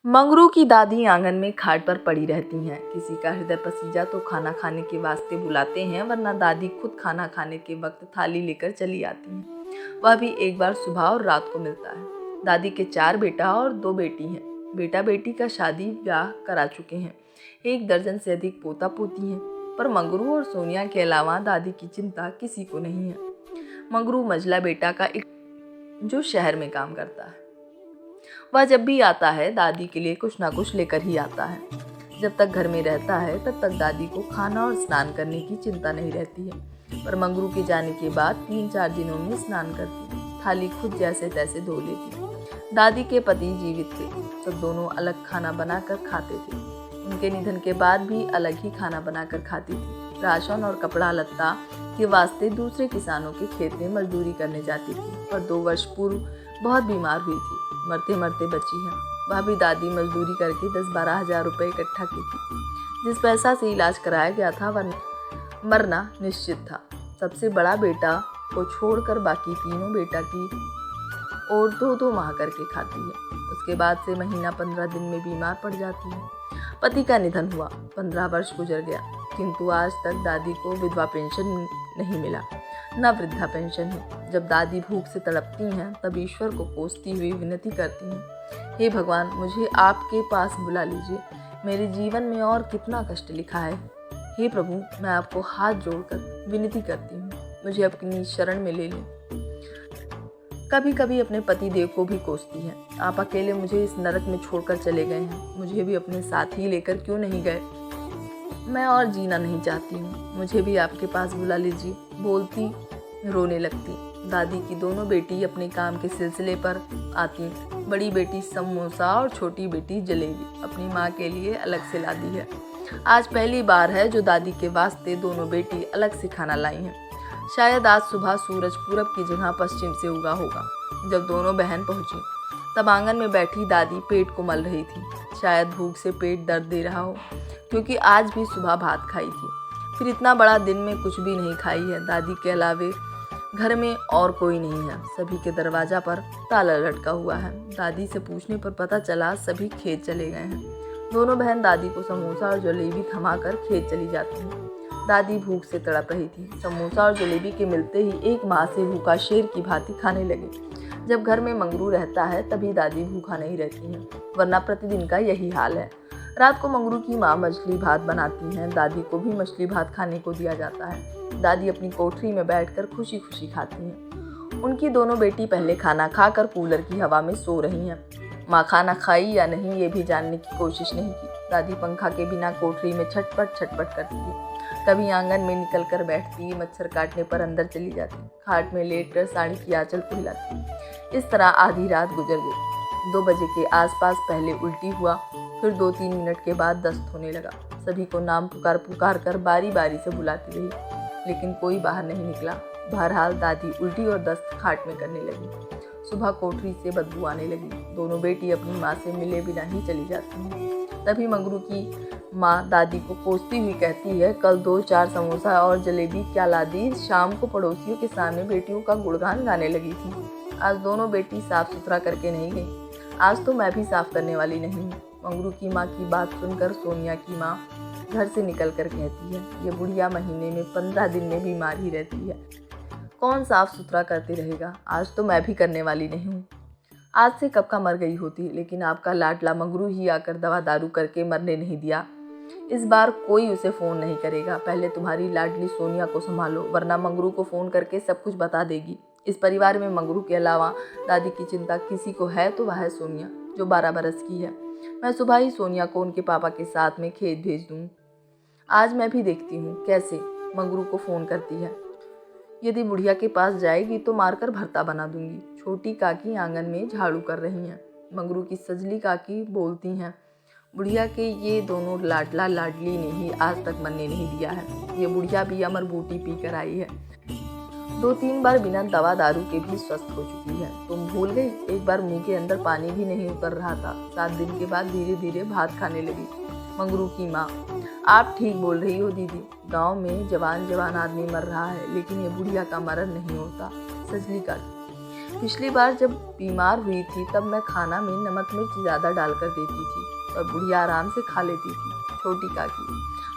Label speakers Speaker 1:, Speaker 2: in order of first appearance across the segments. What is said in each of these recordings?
Speaker 1: मंगरू की दादी आंगन में खाट पर पड़ी रहती हैं। किसी का हृदय पसीजा तो खाना खाने के वास्ते बुलाते हैं, वरना दादी खुद खाना खाने के वक्त थाली लेकर चली आती हैं। वह भी एक बार सुबह और रात को मिलता है। दादी के 4 बेटा और 2 बेटी हैं। बेटा बेटी का शादी ब्याह करा चुके हैं। 1 दर्जन से अधिक पोता पोती हैं, पर मंगरू और सोनिया के अलावा दादी की चिंता किसी को नहीं है। मंगरू मझला बेटा का एक जो शहर में काम करता है। वह जब भी आता है दादी के लिए कुछ ना कुछ लेकर ही आता है। जब तक घर में रहता है तब तक दादी को खाना और स्नान करने की चिंता नहीं रहती है, पर मंगरू के जाने के बाद 3-4 दिनों में स्नान करती है। थाली खुद जैसे तैसे धो लेती। दादी के पति जीवित थे, तब दोनों अलग खाना बनाकर खाते थे। उनके निधन के बाद भी अलग ही खाना बनाकर खाती थी। राशन और कपड़ा लत्ता के वास्ते दूसरे किसानों के खेत में मजदूरी करने जाती थी, पर 2 वर्ष पूर्व बहुत बीमार हुई थी, मरते मरते बची है। वह भी दादी मजदूरी करके 10-12 हज़ार रुपये इकट्ठा की थी। जिस पैसा से इलाज कराया गया था वह मरना निश्चित था। सबसे बड़ा बेटा को छोड़कर बाकी तीनों बेटा की और 2-2 माह करके खाती है। उसके बाद से महीना 15 दिन में बीमार पड़ जाती है। पति का निधन हुआ, 15 वर्ष गुजर गया, किंतु आज तक दादी को विधवा पेंशन नहीं मिला, न वृद्धा पेंशन है। जब दादी भूख से तड़पती हैं तब ईश्वर को कोसती हुई विनती करती हैं, हे भगवान, मुझे आपके पास बुला लीजिए। मेरे जीवन में और कितना कष्ट लिखा है। हे प्रभु, मैं आपको हाथ जोड़कर विनती करती हूँ, मुझे अपनी शरण में ले लें। कभी कभी अपने पति देव को भी कोसती हैं, आप अकेले मुझे इस नरक में छोड़कर चले गए हैं, मुझे भी अपने साथ ही लेकर क्यों नहीं गए। मैं और जीना नहीं चाहती हूँ, मुझे भी आपके पास बुला लीजिए। बोलती रोने लगती। दादी की दोनों बेटी अपने काम के सिलसिले पर आती। बड़ी बेटी समोसा और छोटी बेटी जलेबी अपनी माँ के लिए अलग से ला दी है। आज पहली बार है जो दादी के वास्ते दोनों बेटी अलग से खाना लाई हैं। शायद आज सुबह सूरज पूरब की जगह पश्चिम से उगा होगा। जब दोनों बहन पहुंची तब आंगन में बैठी दादी पेट को मल रही थी। शायद भूख से पेट दर्द दे रहा हो, क्योंकि आज भी सुबह भात खाई थी, फिर इतना बड़ा दिन में कुछ भी नहीं खाई है। दादी के अलावे घर में और कोई नहीं है। सभी के दरवाजा पर ताला लटका हुआ है। दादी से पूछने पर पता चला सभी खेत चले गए हैं। दोनों बहन दादी को समोसा और जलेबी थमाकर खेत चली जाती हैं। दादी भूख से तड़प रही थी। समोसा और जलेबी के मिलते ही एक माह से भूखा शेर की भांति खाने लगे। जब घर में मंगरू रहता है तभी दादी भूखा नहीं रहती हैं, वरना प्रतिदिन का यही हाल है। रात को मंगरू की माँ मछली भात बनाती हैं। दादी को भी मछली भात खाने को दिया जाता है। दादी अपनी कोठरी में बैठकर खुशी खुशी खाती हैं। उनकी दोनों बेटी पहले खाना खाकर कूलर की हवा में सो रही हैं। माँ खाना खाई या नहीं ये भी जानने की कोशिश नहीं की। दादी पंखा के बिना कोठरी में छटपट छटपट करती है। कभी आंगन में निकल कर बैठती, मच्छर काटने पर अंदर चली जाती, खाट में लेटकर साड़ी की आंचल फैलाती। इस तरह आधी रात गुजर गई। 2 बजे के आसपास पहले उल्टी हुआ, फिर 2-3 मिनट के बाद दस्त होने लगा। सभी को नाम पुकार पुकार कर बारी बारी से बुलाती रही, लेकिन कोई बाहर नहीं निकला। बहरहाल दादी उल्टी और दस्त खाट में करने लगी। सुबह कोठरी से बदबू आने लगी। दोनों बेटी अपनी माँ से मिले बिना ही चली जाती हैं। तभी मंगरू की माँ दादी को कोसती हुई कहती है, कल 2-4 समोसा और जलेबी क्या ला दी। शाम को पड़ोसियों के सामने बेटियों का गुणगान गाने लगी थी। आज दोनों बेटी साफ सुथरा करके नहीं गई। आज तो मैं भी साफ करने वाली नहीं हूँ। मंगरू की माँ की बात सुनकर सोनिया की माँ घर से निकल कर कहती है, ये बुढ़िया महीने में 15 दिन में बीमार ही रहती है, कौन साफ सुथरा करते रहेगा। आज तो मैं भी करने वाली नहीं हूँ। आज से कब का मर गई होती, लेकिन आपका लाडला मंगरू ही आकर दवा दारू करके मरने नहीं दिया। इस बार कोई उसे फ़ोन नहीं करेगा। पहले तुम्हारी लाडली सोनिया को संभालो, वरना मंगरू को फ़ोन करके सब कुछ बता देगी। इस परिवार में मंगरू के अलावा दादी की चिंता किसी को है तो वह है सोनिया, जो 12 बरस की है। मैं सुबह ही सोनिया को उनके पापा के साथ में खेत भेज दूँ। आज मैं भी देखती हूँ कैसे मंगरू को फ़ोन करती है। यदि बुढ़िया के पास जाएगी तो मारकर भरता बना दूंगी। छोटी काकी आंगन में झाड़ू कर रही हैं। मंगरू की सजली काकी बोलती हैं, बुढ़िया के ये दोनों लाडला लाडली ने ही आज तक मरने नहीं दिया है। ये बुढ़िया भी अमर बूटी पी कर आई है। 2-3 बार बिना दवा दारू के भी स्वस्थ हो चुकी है। तुम भूल गई, एक बार मुंह के अंदर पानी भी नहीं उतर रहा था। 7 दिन के बाद धीरे धीरे भात खाने लगी। मंगरू की माँ, आप ठीक बोल रही हो दीदी, गांव में जवान जवान आदमी मर रहा है, लेकिन ये बुढ़िया का मरण नहीं होता। सजली काकी, पिछली बार जब बीमार हुई थी तब मैं खाना में नमक मिर्च ज़्यादा डालकर देती थी और बुढ़िया आराम से खा लेती थी। छोटी काकी,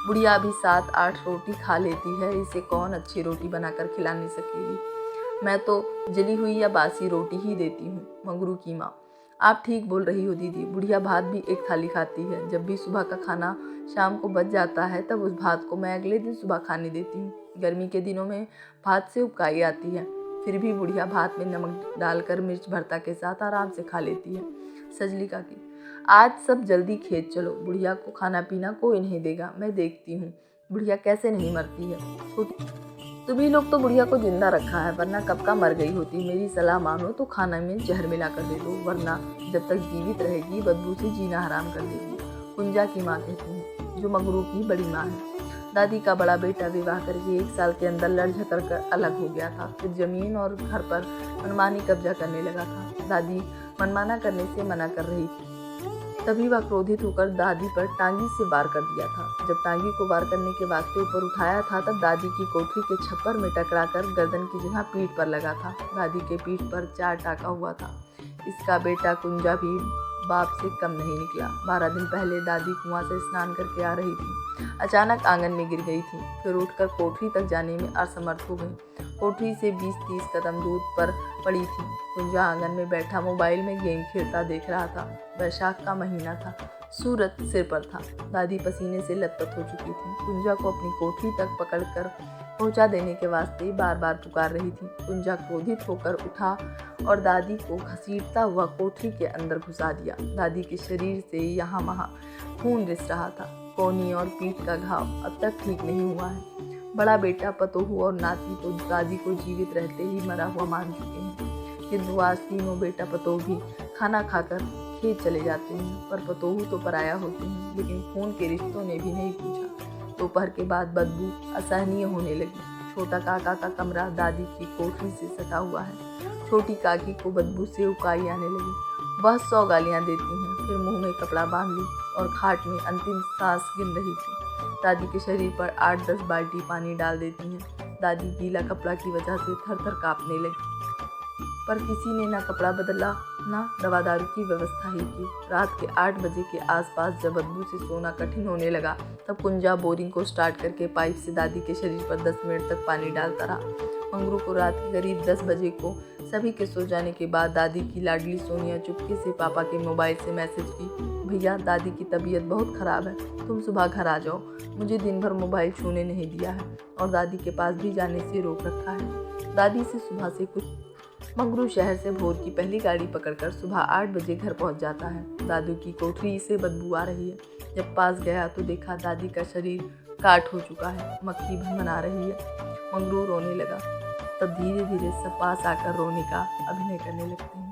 Speaker 1: बुढ़िया अभी 7-8 रोटी खा लेती है, इसे कौन अच्छी रोटी बनाकर खिला नहीं सकेगी। मैं तो जली हुई या बासी रोटी ही देती हूँ। मंगरू की माँ, आप ठीक बोल रही हो दीदी, बुढ़िया भात भी एक थाली खाती है। जब भी सुबह का खाना शाम को बच जाता है तब उस भात को मैं अगले दिन सुबह खाने देती हूँ। गर्मी के दिनों में भात से उबकाई आती है, फिर भी बुढ़िया भात में नमक डालकर मिर्च भरता के साथ आराम से खा लेती है। सजली काकी, आज सब जल्दी खेत चलो, बुढ़िया को खाना पीना कोई नहीं देगा, मैं देखती हूँ बुढ़िया कैसे नहीं मरती है। तुम्ही लोग तो बुढ़िया को जिंदा रखा है, वरना कब का मर गई होती। मेरी सलाह मानो तो खाना में जहर मिलाकर दे दो, वरना जब तक जीवित रहेगी बदबू से जीना हराम कर देगी। कुंजा की माँ कहती है, जो मंगरू की बड़ी माँ है। दादी का बड़ा बेटा विवाह करके 1 साल के अंदर लड़ झकड़ कर अलग हो गया था। फिर जमीन और घर पर मनमानी कब्जा करने लगा था। दादी मनमाना करने से मना कर रही थी, तभी वह क्रोधित होकर दादी पर टांगी से वार कर दिया था। जब टांगी को वार करने के वास्ते ऊपर उठाया था तब दादी की कोठरी के छप्पर में टकराकर गर्दन की जगह पीठ पर लगा था। दादी के पीठ पर 4 टाका हुआ था। इसका बेटा कुंजा भी बाप से कम नहीं निकला। 12 दिन पहले दादी कुआं से स्नान करके आ रही थी, अचानक आंगन में गिर गई थी, फिर उठकर कोठरी तक जाने में असमर्थ हो गई। कोठरी से 20-30 कदम दूर पर पड़ी थी। कुंजा आंगन में बैठा मोबाइल में गेम खेलता देख रहा था। वैशाख का महीना था, सूरज सिर पर था। दादी पसीने से लथपथ हो चुकी थी। कुंजा को अपनी कोठरी तक पकड़कर पहुंचा देने के वास्ते बार बार पुकार रही थी। कुंजा क्रोधित होकर उठा और दादी को घसीटता हुआ कोठरी के अंदर घुसा दिया। दादी के शरीर से यहाँ वहाँ खून रिस रहा था। कोहनी और पीठ का घाव अब तक ठीक नहीं हुआ है। बड़ा बेटा, पतोहू और नाती तो दादी को जीवित रहते ही मरा हुआ मान चुके हैं, किंतु आज तीनों बेटा पतोह भी खाना खाकर खेत चले जाते हैं। पर पतोहू तो पराया होते हैं, लेकिन खून के रिश्तों ने भी नहीं पूछा। दोपहर के बाद बदबू असहनीय होने लगी। छोटा काका का कमरा दादी की कोठरी से सटा हुआ है। छोटी काकी को बदबू से उकाई आने लगी। वह 100 गालियां देती हैं, फिर मुंह में कपड़ा बांध ली और खाट में अंतिम सांस गिन रही थी। दादी के शरीर पर 8-10 बाल्टी पानी डाल देती हैं। दादी गीला कपड़ा की वजह से थर-थर कांपने लगी, पर किसी ने ना कपड़ा बदला ना दवा दारू की व्यवस्था ही की। रात के 8 बजे के आसपास जब बदबू से सोना कठिन होने लगा तब कुंजा बोरिंग को स्टार्ट करके पाइप से दादी के शरीर पर 10 मिनट तक पानी डालता रहा। मंगरू को रात के करीब 10 बजे को सभी के सो जाने के बाद दादी की लाडली सोनिया चुपके से पापा के मोबाइल से मैसेज की, भैया दादी की तबीयत बहुत ख़राब है, तुम सुबह घर आ जाओ। मुझे दिन भर मोबाइल छूने नहीं दिया है और दादी के पास भी जाने से रोक रखा है। दादी से सुबह से कुछ मंगरू शहर से भोर की पहली गाड़ी पकड़कर सुबह 8 बजे घर पहुंच जाता है। दादू की कोठरी से बदबू आ रही है। जब पास गया तो देखा दादी का शरीर काट हो चुका है, मक्खी भनभना रही है। मंगरू रोने लगा। तब धीरे धीरे सब पास आकर रोने का अभिनय करने लगते हैं।